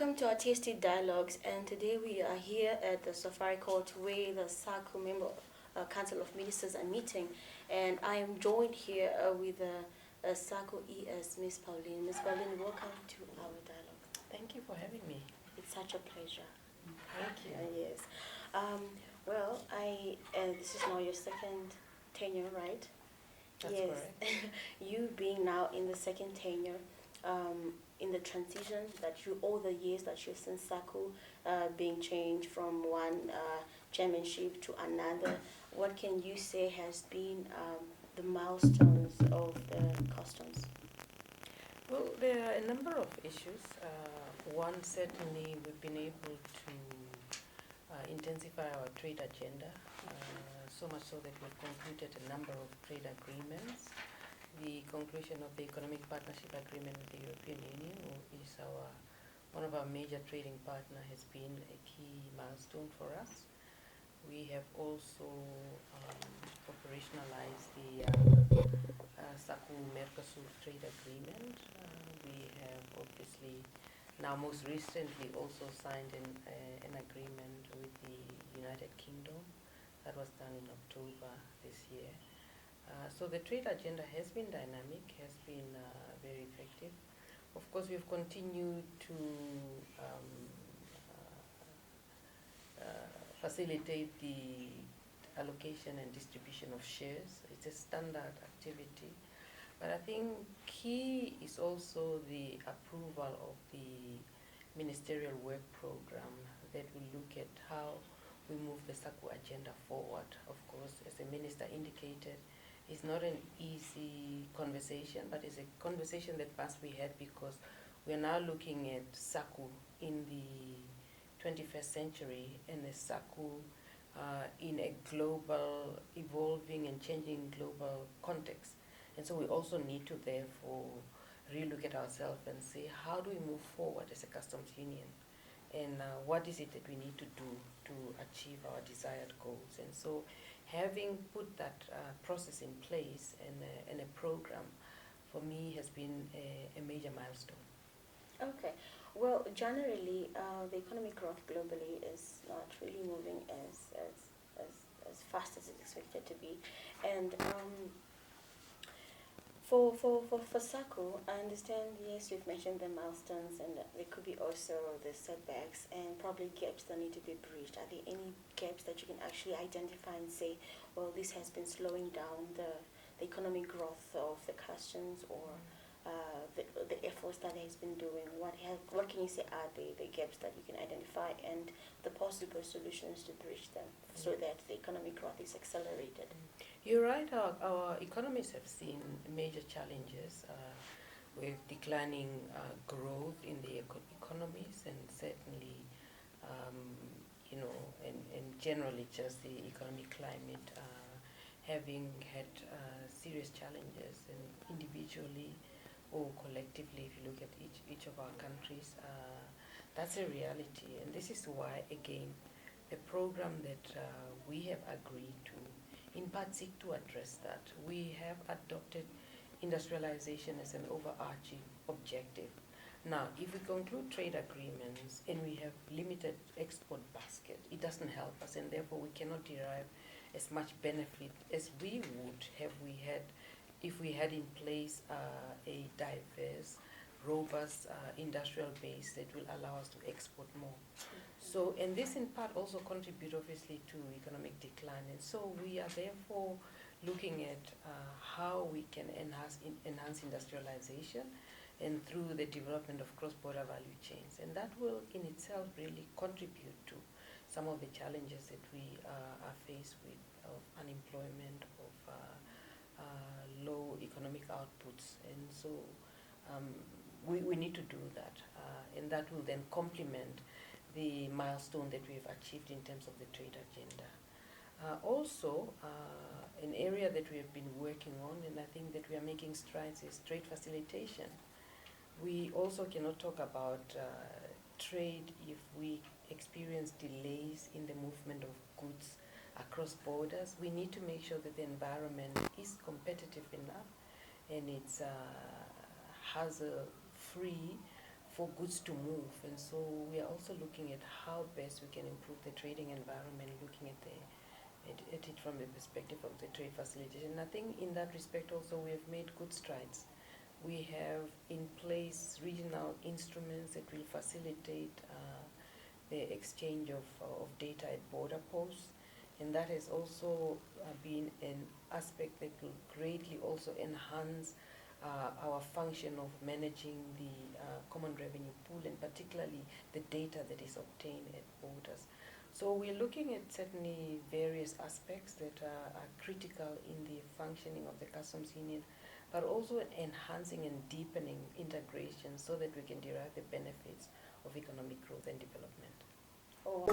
Welcome to our Tasty Dialogues, and today we are here at the Safari Court where the SACU member Council of Ministers are meeting, and I am joined here with SACU ES Ms Paulina. Ms Paulina, welcome to our dialogue. Thank you for having me. It's such a pleasure. Thank you. Yes. Well, this is now your second tenure, right? That's yes. correct. You being now in the second tenure, in the transition that all the years that you've seen SACU being changed from one chairmanship to another, what can you say has been the milestones of the customs? Well, there are a number of issues. One, certainly, we've been able to intensify our trade agenda, so much so that we've concluded a number of trade agreements. The conclusion of the Economic Partnership Agreement with the European Union, who is one of our major trading partners, has been a key milestone for us. We have also operationalized the SACU-Mercosur trade agreement. We have obviously now most recently also signed an agreement with the United Kingdom. That was done in October this year. So the trade agenda has been dynamic, has been very effective. Of course, we've continued to facilitate the allocation and distribution of shares. It's a standard activity. But I think key is also the approval of the ministerial work program that will look at how we move the SACU agenda forward. Of course, as the minister indicated, it's not an easy conversation, but it's a conversation that must be had because we are now looking at SACU in the 21st century and a SACU in a global, evolving and changing global context. And so we also need to therefore relook at ourselves and say, how do we move forward as a customs union? And what is it that we need to do to achieve our desired goals? And so having put that process in place and a program, for me, has been a major milestone. Okay. Well, generally, the economic growth globally is not really moving as fast as it's expected to be. And for SACU, I understand, yes, you've mentioned the milestones, and there could be also the setbacks and probably gaps that need to be bridged. Are there any gaps that you can actually identify and say, well, this has been slowing down the economic growth of the customs, or the efforts that it has been doing? What can you say are the gaps that you can identify and the possible solutions to bridge them so that the economic growth is accelerated? You're right, our economies have seen major challenges with declining growth in the economies, and certainly, and generally just the economic climate having had serious challenges, and individually or collectively, if you look at each of our countries, that's a reality. And this is why, again, the program that we have agreed to in part seek to address that. We have adopted industrialization as an overarching objective. Now, if we conclude trade agreements and we have limited export basket, it doesn't help us, and therefore we cannot derive as much benefit as we would have if we had in place a diverse, robust industrial base that will allow us to export more. So, and this in part also contribute obviously to economic decline. And so we are therefore looking at how we can enhance industrialization and through the development of cross-border value chains. And that will in itself really contribute to some of the challenges that we are faced with, of unemployment, of low economic outputs. And so we need to do that. And that will then complement the milestone that we've achieved in terms of the trade agenda. Also, an area that we have been working on, and I think that we are making strides, is trade facilitation. We also cannot talk about trade if we experience delays in the movement of goods across borders. We need to make sure that the environment is competitive enough and it's hazard-free for goods to move. And so we are also looking at how best we can improve the trading environment, looking at it from the perspective of the trade facilitation. And I think in that respect also we have made good strides. We have in place regional instruments that will facilitate the exchange of data at border posts, and that has also been an aspect that will greatly also enhance our function of managing the common revenue pool, and particularly the data that is obtained at borders. So we're looking at certainly various aspects that are critical in the functioning of the customs union, but also enhancing and deepening integration so that we can derive the benefits of economic growth and development. Oh.